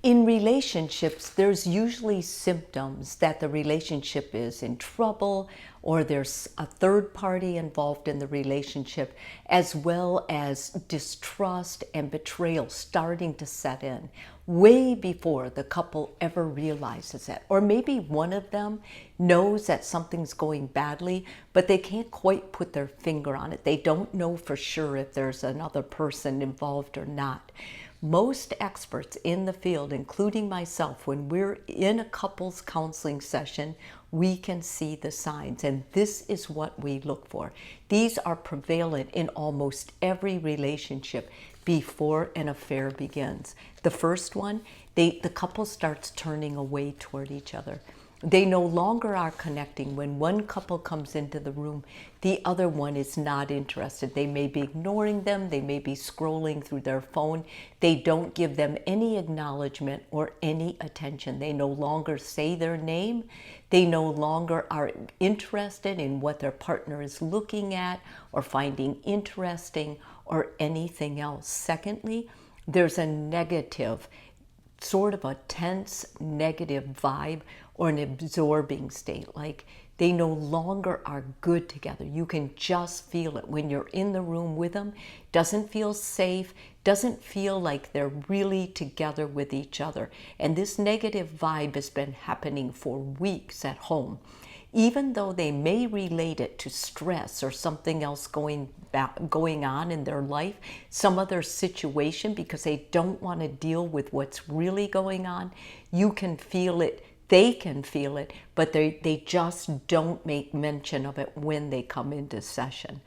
In relationships, there's usually symptoms that the relationship is in trouble or there's a third party involved in the relationship, as well as distrust and betrayal starting to set in way before the couple ever realizes it. Or maybe one of them knows that something's going badly, but they can't quite put their finger on it. They don't know for sure if there's another person involved or not. Most experts in the field, including myself, when we're in a couples counseling session, we can see the signs, and this is what we look for. These are prevalent in almost every relationship before an affair begins. The first one, the couple starts turning away toward each other. They no longer are connecting. When one couple comes into the room, the other one is not interested. They may be ignoring them. They may be scrolling through their phone. They don't give them any acknowledgement or any attention. They no longer say their name. They no longer are interested in what their partner is looking at or finding interesting or anything else. Secondly, there's a negative, sort of a tense, negative vibe or an absorbing state. Like they no longer are good together. You can just feel it when you're in the room with them. Doesn't feel safe, doesn't feel like they're really together with each other. And this negative vibe has been happening for weeks at home. Even though they may relate it to stress or something else going on in their life, some other situation, because they don't want to deal with what's really going on, you can feel it, they can feel it, but they just don't make mention of it when they come into session.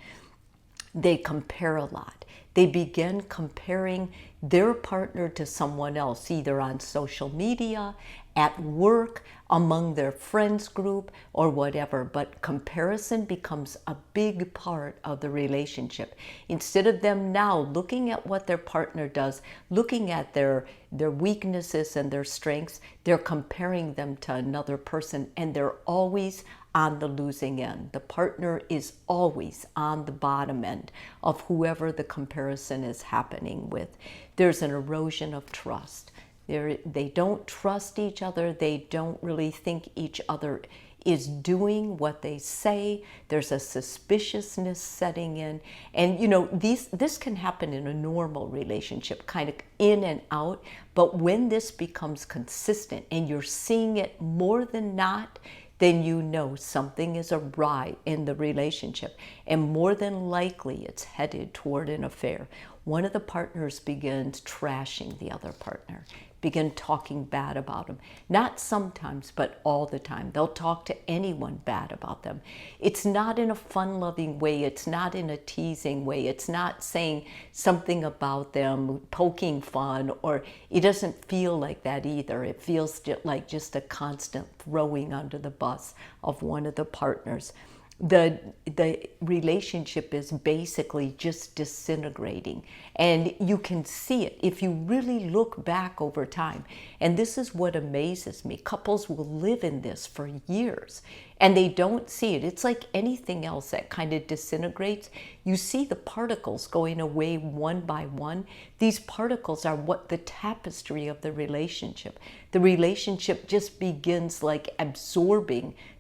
They compare a lot. They begin comparing their partner to someone else, either on social media, at work, among their friends group, or whatever. But comparison becomes a big part of the relationship. Instead of them now looking at what their partner does, looking at their weaknesses and their strengths, they're comparing them to another person, and they're always on the losing end. The partner is always on the bottom end of whoever the comparison is happening with. There's an erosion of trust. They don't trust each other. They don't really think each other is doing what they say. There's a suspiciousness setting in. And you know, this can happen in a normal relationship, kind of in and out. But when this becomes consistent and you're seeing it more than not, then you know something is awry in the relationship, and more than likely it's headed toward an affair. One of the partners begins trashing the other partner, begin talking bad about them. Not sometimes, but all the time. They'll talk to anyone bad about them. It's not in a fun-loving way. It's not in a teasing way. It's not saying something about them, poking fun, or it doesn't feel like that either. It feels like just a constant throwing under the bus of one of the partners. The relationship is basically just disintegrating, and you can see it if you really look back over time. And this is what amazes me. Couples will live in this for years and they don't see it. It's like anything else that kind of disintegrates. You see the particles going away one by one. These particles are what the tapestry of the relationship. The relationship just begins like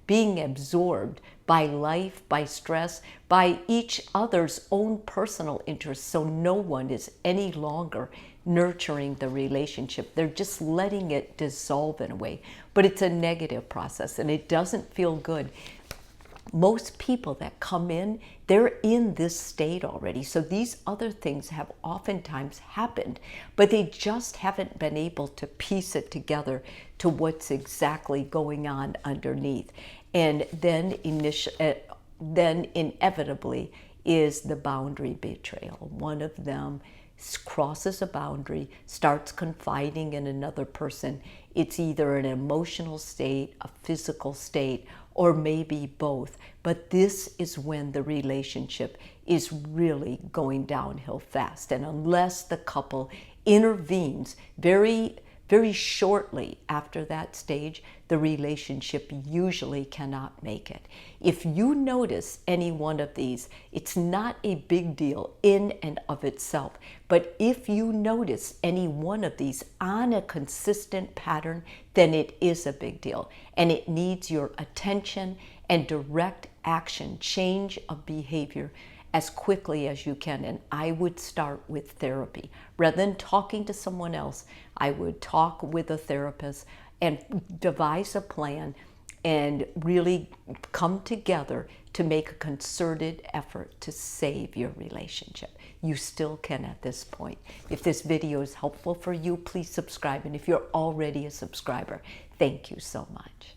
being absorbed by life, by stress, by each other's own personal interests. So no one is any longer nurturing the relationship. They're just letting it dissolve in a way. But it's a negative process and it doesn't feel good. Most people that come in, they're in this state already. So these other things have oftentimes happened, but they just haven't been able to piece it together to what's exactly going on underneath. And then inevitably is the boundary betrayal. One of them crosses a boundary, starts confiding in another person. It's either an emotional state, a physical state, or maybe both. But this is when the relationship is really going downhill fast. And unless the couple intervenes very very shortly after that stage, the relationship usually cannot make it. If you notice any one of these, it's not a big deal in and of itself. But if you notice any one of these on a consistent pattern, then it is a big deal. And it needs your attention and direct action, change of behavior as quickly as you can. And I would start with therapy. Rather than talking to someone else, I would talk with a therapist and devise a plan and really come together to make a concerted effort to save your relationship. You still can at this point. If this video is helpful for you, please subscribe. And if you're already a subscriber, thank you so much.